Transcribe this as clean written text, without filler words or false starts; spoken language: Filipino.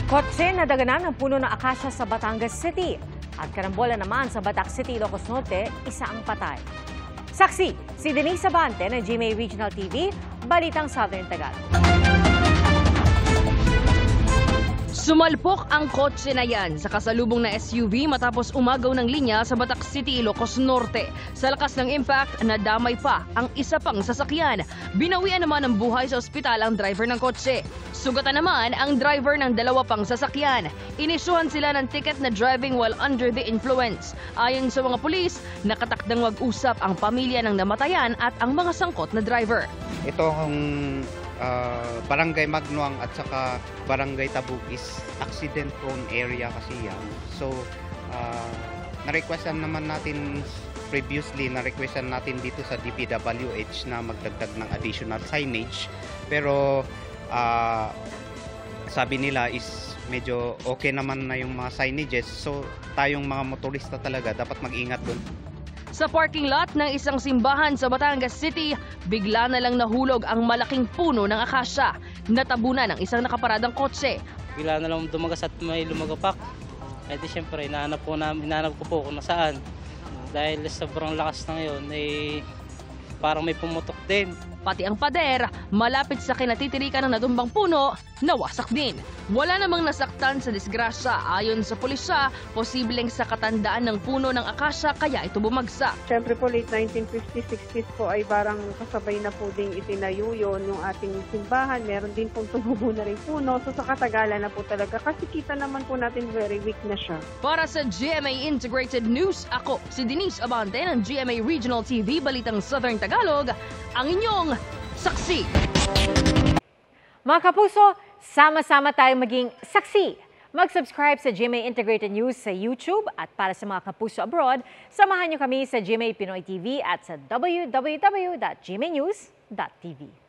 Kotse na daganan ng puno ng akasya sa Batangas City. At karambola naman sa Batac City, Ilocos Norte, isa ang patay. Saksi, si Denise Abante ng GMA Regional TV, Balitang Southern Tagalog. Sumalpok ang kotse na yan sa kasalubong na SUV matapos umagaw ng linya sa Batac City, Ilocos Norte. Sa lakas ng impact, nadamay pa ang isa pang sasakyan. Binawian naman ng buhay sa ospital ang driver ng kotse. Sugatan naman ang driver ng dalawa pang sasakyan. Inisyuhan sila ng ticket na driving while under the influence. Ayon sa mga pulis, nakatakdang mag-usap ang pamilya ng namatayan at ang mga sangkot na driver. Ito ang Barangay Magnuang at saka Barangay Tabugis, accident prone area kasi yan. So na-requestan naman natin previously, na-requestan natin dito sa DPWH na magdagdag ng additional signage, pero sabi nila is medyo okay naman na yung mga signages, so tayong mga motorista talaga dapat mag-ingat doon. Sa parking lot ng isang simbahan sa Batangas City, bigla na lang nahulog ang malaking puno ng akasya. Natabunan ng isang nakaparadang kotse. Bigla na lang dumagas at may lumagapak. Eh di syempre, hinahanap ko po kung nasaan. Dahil sobrang lakas na yun, parang may pumutok din. Pati ang pader, malapit sa kinatitirikan ng natumbang puno, nawasak din. Wala namang nasaktan sa disgrasya. Ayon sa pulisya, posibleng sa katandaan ng puno ng akasya kaya ito bumagsak. Siyempre po late 1950s, 60s po ay parang kasabay na po ding itinayo yun yung ating simbahan. Meron din pong tumubo na rin puno. So sa katagalan na po talaga kasi kita naman po natin very weak na siya. Para sa GMA Integrated News, ako si Denise Abante ng GMA Regional TV Balitang Southern Tagalog, ang inyong saksi. Mga kapuso, sama-sama tayong maging saksi. Mag-subscribe sa GMA Integrated News sa YouTube at para sa mga kapuso abroad, samahan niyo kami sa GMA Pinoy TV at sa www.gmanews.tv.